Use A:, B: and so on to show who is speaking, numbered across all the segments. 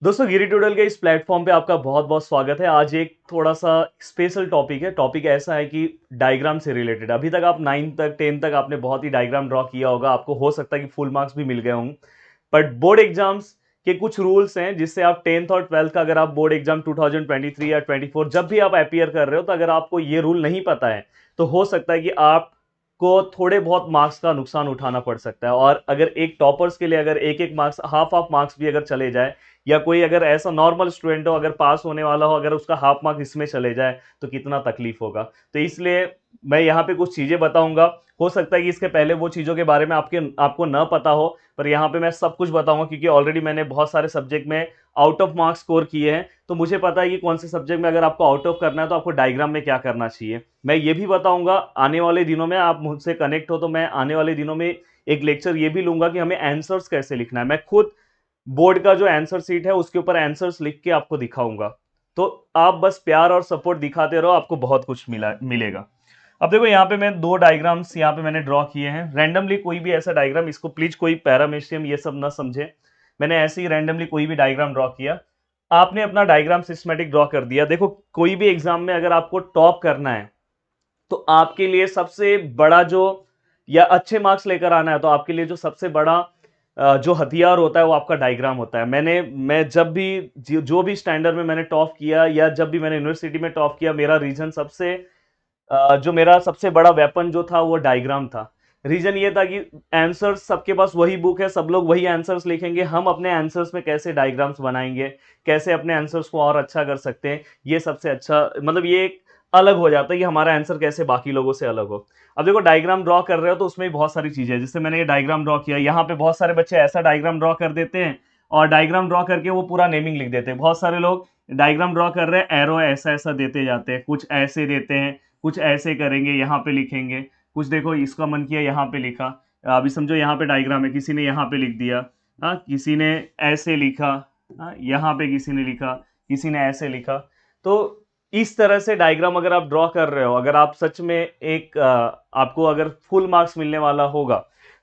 A: दोस्तों गिरी ट्यूटोरियल के इस प्लेटफॉर्म पे आपका बहुत बहुत स्वागत है। आज एक थोड़ा सा स्पेशल टॉपिक है। टॉपिक ऐसा है कि डायग्राम से रिलेटेड। अभी तक आप 9 तक 10 तक आपने बहुत ही डायग्राम ड्रॉ किया होगा, आपको हो सकता है कि फुल मार्क्स भी मिल गए होंगे। बट बोर्ड एग्जाम्स के कुछ रूल्स हैं जिससे आप 10th और 12th का अगर आप बोर्ड एग्जाम 2023 या 24 जब भी आप अपियर कर रहे हो, तो अगर आपको ये रूल नहीं पता है तो हो सकता है कि आप को थोड़े बहुत मार्क्स का नुकसान उठाना पड़ सकता है। और अगर एक टॉपर्स के लिए अगर एक एक मार्क्स, हाफ हाफ मार्क्स भी अगर चले जाए, या कोई अगर ऐसा नॉर्मल स्टूडेंट हो अगर पास होने वाला हो, अगर उसका हाफ मार्क इसमें चले जाए तो कितना तकलीफ होगा। तो इसलिए मैं यहाँ पे कुछ चीजें बताऊंगा। हो सकता है कि इसके पहले वो चीजों के बारे में आपको ना पता हो, पर यहाँ पे मैं सब कुछ बताऊंगा क्योंकि ऑलरेडी मैंने बहुत सारे सब्जेक्ट में आउट ऑफ मार्क्स स्कोर किए हैं। तो मुझे पता है कि कौन से सब्जेक्ट में अगर आपको आउट ऑफ करना है तो आपको डायग्राम में क्या करना चाहिए। मैं ये भी बताऊंगा आने वाले दिनों में, आप मुझसे कनेक्ट हो तो मैं आने वाले दिनों में एक लेक्चर ये भी लूंगा कि हमें आंसर्स कैसे लिखना है। मैं खुद बोर्ड का जो आंसर सीट है उसके ऊपर आंसर्स लिख के आपको दिखाऊंगा। तो आप बस प्यार और सपोर्ट दिखाते रहो, आपको बहुत कुछ मिलेगा। अब देखो यहाँ पे मैं दो डायग्राम्स यहाँ पे मैंने ड्रॉ किए हैं रैंडमली। कोई भी ऐसा डायग्राम, इसको प्लीज कोई पैरामेट्रियम ये सब ना समझे, मैंने ऐसे ही रैंडमली कोई भी डायग्राम ड्रॉ किया। आपने अपना डायग्राम सिस्टमेटिक ड्रॉ कर दिया। देखो कोई भी एग्जाम में अगर आपको टॉप करना है तो आपके लिए सबसे बड़ा जो, या अच्छे मार्क्स लेकर आना है तो आपके लिए जो सबसे बड़ा जो हथियार होता है वो आपका डायग्राम होता है। मैं जब भी जो भी स्टैंडर्ड में मैंने टॉप किया या जब भी मैंने यूनिवर्सिटी में टॉप किया, मेरा रीजन सबसे जो मेरा सबसे बड़ा वेपन जो था वो डायग्राम था। रीजन ये था कि आंसर्स सबके पास वही बुक है, सब लोग वही आंसर्स लिखेंगे, हम अपने आंसर्स में कैसे डायग्राम्स बनाएंगे, कैसे अपने आंसर्स को और अच्छा कर सकते हैं, ये सबसे अच्छा मतलब ये एक अलग हो जाता है कि हमारा आंसर कैसे बाकी लोगों से अलग हो। अब देखो डायग्राम ड्रॉ कर रहे हो तो उसमें भी बहुत सारी चीजें हैं। जिससे मैंने ये डायग्राम ड्रॉ किया, यहाँ पे बहुत सारे बच्चे ऐसा डायग्राम ड्रॉ कर देते हैं और डायग्राम ड्रॉ करके वो पूरा नेमिंग लिख देते हैं। बहुत सारे लोग डायग्राम ड्रॉ कर रहे हैं, एरो ऐसा ऐसा देते जाते हैं, कुछ ऐसे देते हैं, कुछ ऐसे करेंगे, यहाँ पे लिखेंगे, कुछ देखो इसका मन किया यहाँ पे लिखा। अभी समझो यहाँ पे डायग्राम है, किसी ने यहाँ पे लिख दिया, हाँ किसी ने ऐसे लिखा, हाँ यहाँ पे किसी ने लिखा, किसी ने ऐसे लिखा। तो इस तरह से डायग्राम अगर आप ड्रॉ कर रहे हो, अगर आप सच में एक आपको अगर फुल मार्क्स मिलने वाला होगा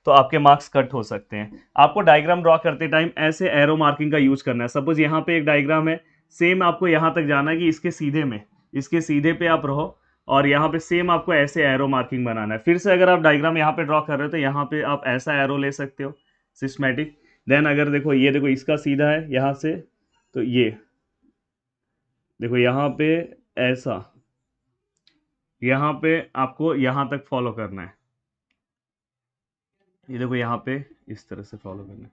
A: तो आपके मार्क्स कट हो सकते हैं। आपको डायग्राम ड्रॉ करते टाइम ऐसे एरो मार्किंग का यूज करना है। सपोज यहाँ पे एक डायग्राम है, सेम आपको यहाँ तक जाना है कि इसके सीधे में, इसके सीधे पे आप रहो और यहाँ पे सेम आपको ऐसे एरो मार्किंग बनाना है। फिर से अगर आप डायग्राम यहाँ पे ड्रॉ कर रहे हो तो यहाँ पे आप ऐसा एरो ले सकते हो सिस्टमैटिक। देन अगर देखो ये देखो इसका सीधा है यहाँ से, तो ये देखो यहाँ पे ऐसा, यहाँ पे आपको यहाँ तक फॉलो करना है। ये देखो यहाँ पे इस तरह से फॉलो करना है।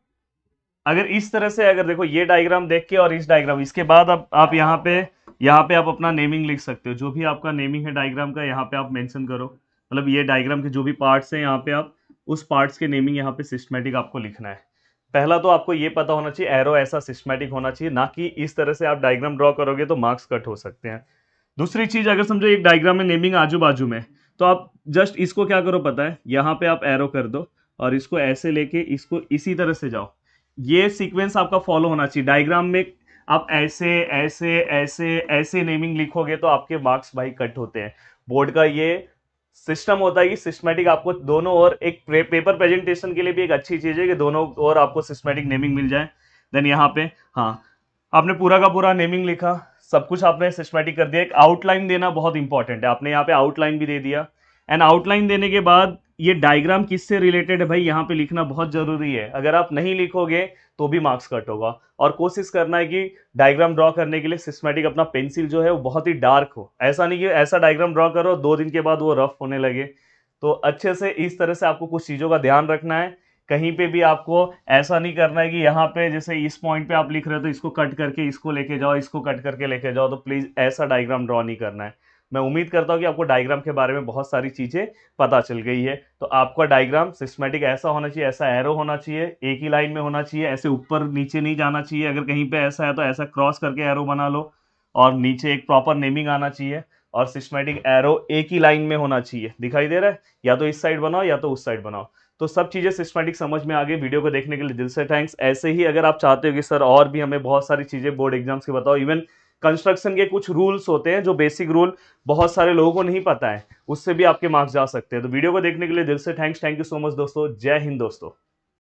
A: अगर इस तरह से, अगर देखो ये डायग्राम देख के और इस डायग्राम, इसके बाद अब आप यहाँ पे आप अपना नेमिंग लिख सकते हो। जो भी आपका नेमिंग है डायग्राम का यहाँ पे आप मेंशन करो। मतलब ये डायग्राम के जो भी पार्ट्स हैं यहाँ पे आप उस पार्ट्स के नेमिंग यहाँ पे सिस्टमेटिक आपको लिखना है। पहला तो आपको ये पता होना चाहिए एरो ऐसा सिस्टमेटिक होना चाहिए, ना कि इस तरह से आप डायग्राम ड्रॉ करोगे तो मार्क्स कट हो सकते हैं। दूसरी चीज, अगर समझो एक डायग्राम में नेमिंग आजू बाजू में, तो आप जस्ट इसको क्या करो पता है, यहाँ पे आप एरो कर दो और इसको ऐसे लेके इसको इसी तरह से जाओ। ये सीक्वेंस आपका फॉलो होना चाहिए डायग्राम में। आप ऐसे ऐसे ऐसे ऐसे नेमिंग लिखोगे तो आपके मार्क्स भाई कट होते हैं। बोर्ड का ये सिस्टम होता है कि सिस्टमेटिक आपको दोनों ओर, एक पेपर प्रेजेंटेशन के लिए भी एक अच्छी चीज है कि दोनों ओर आपको सिस्टमेटिक नेमिंग मिल जाए। देन यहाँ पे, हाँ आपने पूरा का पूरा नेमिंग लिखा, सब कुछ आपने सिस्टमेटिक कर दिया। एक आउटलाइन देना बहुत इंपॉर्टेंट है, आपने यहाँ पे आउटलाइन भी दे दिया। एंड आउटलाइन देने के बाद ये डायग्राम किससे रिलेटेड है भाई यहाँ पे लिखना बहुत जरूरी है। अगर आप नहीं लिखोगे तो भी मार्क्स कट होगा। और कोशिश करना है कि डायग्राम ड्रॉ करने के लिए सिस्टमेटिक अपना पेंसिल जो है वो बहुत ही डार्क हो। ऐसा नहीं कि ऐसा डायग्राम ड्रॉ करो 2 दिन के बाद वो रफ होने लगे। तो अच्छे से इस तरह से आपको कुछ चीज़ों का ध्यान रखना है। कहीं पे भी आपको ऐसा नहीं करना है कि यहाँ पे जैसे इस पॉइंट पे आप लिख रहे हो तो इसको कट करके इसको लेके जाओ, इसको कट करके लेके जाओ। तो प्लीज़ ऐसा डायग्राम ड्रॉ नहीं करना है। मैं उम्मीद करता हूँ कि आपको डायग्राम के बारे में बहुत सारी चीज़ें पता चल गई है। तो आपका डायग्राम सिस्टमेटिक ऐसा होना चाहिए, ऐसा एरो होना चाहिए, एक ही लाइन में होना चाहिए, ऐसे ऊपर नीचे नहीं जाना चाहिए। अगर कहीं पे ऐसा है तो ऐसा क्रॉस करके एरो बना लो और नीचे एक प्रॉपर नेमिंग आना चाहिए। और सिस्टमेटिक एरो एक ही लाइन में होना चाहिए, दिखाई दे रहा है, या तो इस साइड बनाओ या तो उस साइड बनाओ। तो सब चीज़ें सिस्टमेटिक समझ में आ गई। वीडियो को देखने के लिए दिल से थैंक्स। ऐसे ही अगर आप चाहते हो कि सर और भी हमें बहुत सारी चीज़ें बोर्ड एग्जाम्स के बताओ, इवन कंस्ट्रक्शन के कुछ रूल्स होते हैं जो बेसिक रूल बहुत सारे लोगों को नहीं पता है, उससे भी आपके मार्क्स जा सकते हैं। तो वीडियो को देखने के लिए दिल से thanks. Thank you so much दोस्तों। जय हिंद दोस्तों।